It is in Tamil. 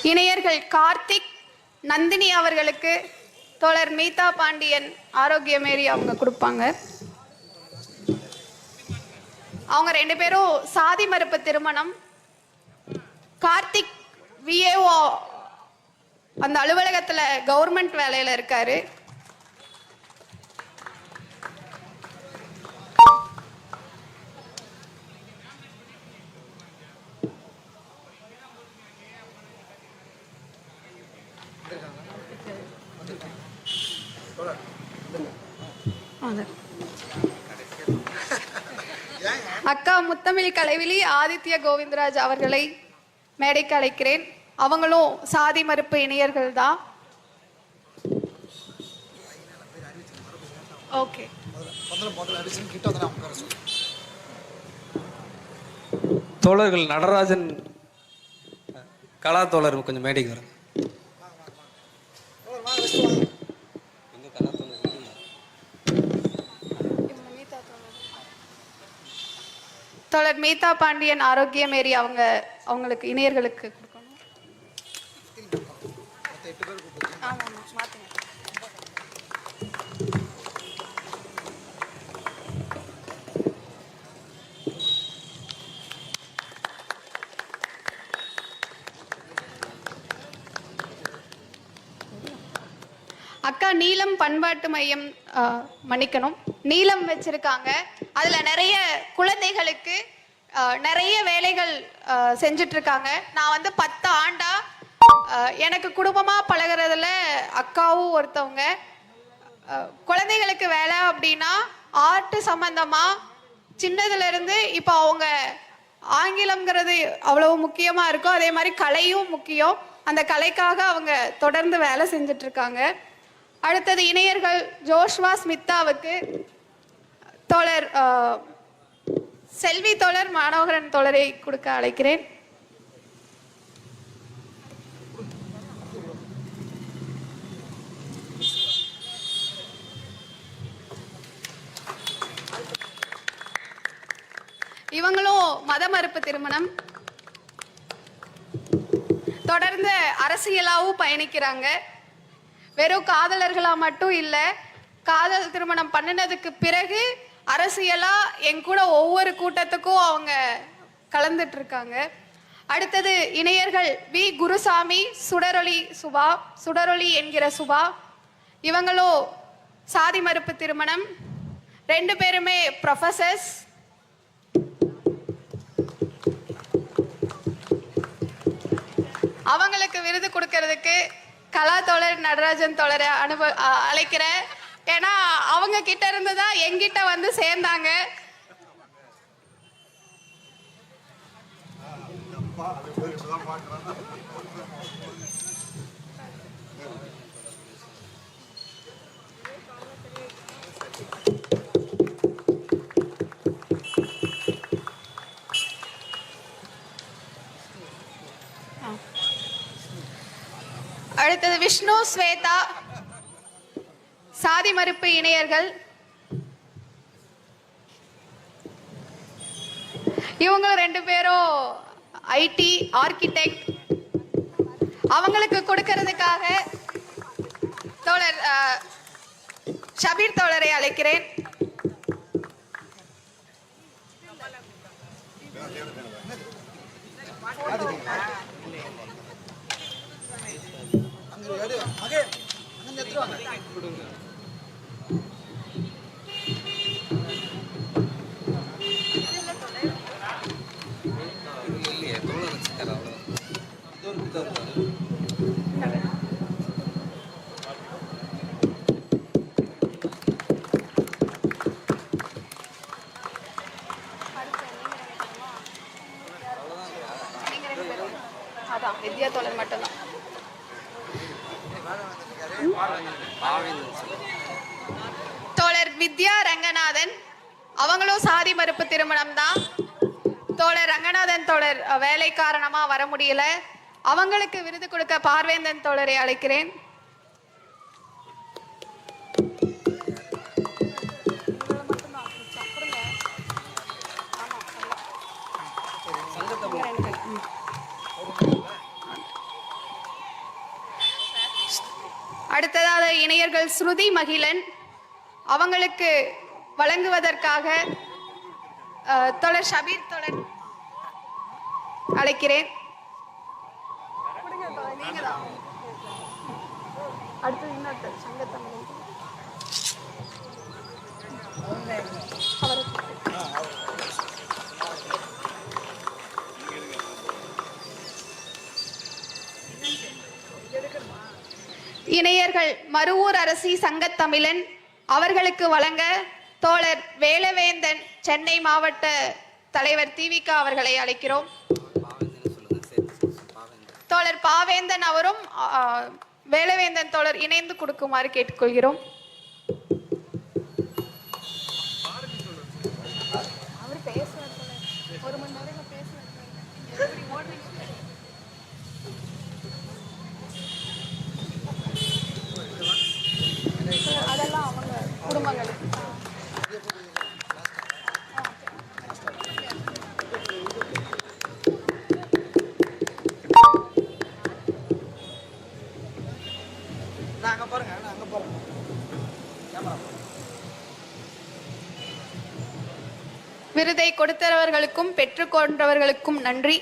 இணையர்கள் கார்த்திக், நந்தினி அவர்களுக்கு தோழர் மீதா பாண்டியன் ஆரோக்கியமேரி அவங்க கொடுப்பாங்க. அவங்க 2 பேரும் சாதி மறுப்பு திருமணம். கார்த்திக் விஏஓ அந்த அலுவலகத்துல கவர்மெண்ட் வேலையில இருக்காரு. அக்கா முத்தமிழ் கலைவிழி ஆதித்ய கோவிந்தராஜ் அவர்களை மேடைக்கு அழைக்கிறேன். அவங்களும் சாதி மறுப்பு இணையர்கள் தான். ஓகே, தோழர்கள் நடராஜன் கலா தோழர் கொஞ்சம் மேடைக்கு வரும். தோழர் மீதா பாண்டியன் ஆரோக்கியமேரி அவங்களுக்கு இணையர்களுக்கு கொடுக்கணும். அக்கா நீலம் பண்பாட்டு மையம் மன்னிக்கணும், நீலம் வச்சிருக்காங்க. அதுல நிறைய குழந்தைகளுக்கு நிறைய வேலைகள் செஞ்சுட்டு இருக்காங்க. நான் வந்து 10 ஆண்டா எனக்கு குடும்பமா பழகிறதுல அக்காவும் ஒருத்தவங்க. குழந்தைகளுக்கு வேலை அப்படின்னா ஆர்ட் சம்பந்தமா சின்னதுல இருந்து இப்போ அவங்க ஆங்கிலம்ங்கிறது அவ்வளவு முக்கியமா இருக்கும். அதே மாதிரி கலையும் முக்கியம். அந்த கலைக்காக அவங்க தொடர்ந்து வேலை செஞ்சுட்டு இருக்காங்க. அடுத்தது இணையர்கள் ஜோஷ்வா ஸ்மித்தாவுக்கு தோழர் செல்வி தோழர் மானோகரன் தோழரை கொடுக்க அழைக்கிறேன். இவங்களும் மத மறுப்பு திருமணம். தொடர்ந்து அரசியலாவும் பயணிக்கிறாங்க. வெறும் காதலர்களா மட்டும் இல்ல, காதல் திருமணம் பண்ணினதுக்கு பிறகு அரசியலா என் கூட ஒவ்வொரு கூட்டத்துக்கும் அவங்க கலந்துட்டு இருக்காங்க. அடுத்தது இணையர்கள் வி குருசாமி, சுடரொளி என்கிற சுபா. இவங்களும் சாதி மறுப்பு திருமணம். 2 பேருமே ப்ரொஃபசர்ஸ். அவங்களுக்கு விருது கொடுக்கறதுக்கு கலா தோழர் நடராஜன் தோழரை அழைக்கிறேன். ஏன்னா அவங்க கிட்ட இருந்துதான் எங்கிட்ட வந்து சேர்ந்தாங்க. அடுத்தது விஷ்ணு ஸ்வேதா, சாதி மறுப்பு இணையர்கள். இவங்களும் 2 பேரும் ஐடி ஆர்கிடெக்ட். அவங்களுக்கு கொடுக்கிறதுக்காக தோழர் ஷபீர் தோழரை அழைக்கிறேன். வித்யா தோழர் மட்டும்தான். தோழர் வித்யா ரங்கநாதன், அவங்களும் சாதி மறுப்பு திருமணம் தான். தோழர் ரங்கநாதன் தோழர் வேலை காரணமா வர முடியல. அவங்களுக்கு விருது கொடுக்க பார்வேந்தன் தோழரை அழைக்கிறேன். அடுத்ததாக இணையர்கள் ஸ்ருதி மகிழன் அவங்களுக்கு வழங்குவதற்காக தோழர் ஷபீர் தோழர் அழைக்கிறேன். அடுத்தது இன்னொருத்தர் சங்கத்தமிழன் இணையர்கள் மருவூர் அரசி சங்கத்தமிழன் அவர்களுக்கு வழங்க தோழர் வேலவேந்தன் சென்னை மாவட்ட தலைவர் திவிக அவர்களை அழைக்கிறோம். தோழர் பாவேந்தன் அவரும் வேலவேந்தன் தோழர் இணைந்து கொடுக்குமாறு கேட்டுக்கொள்கிறோம். அதெல்லாம் அவங்க குடும்பங்களுக்கு விருதை கொடுத்தவர்களுக்கும் பெற்றுக்கொண்டவர்களுக்கும் நன்றி.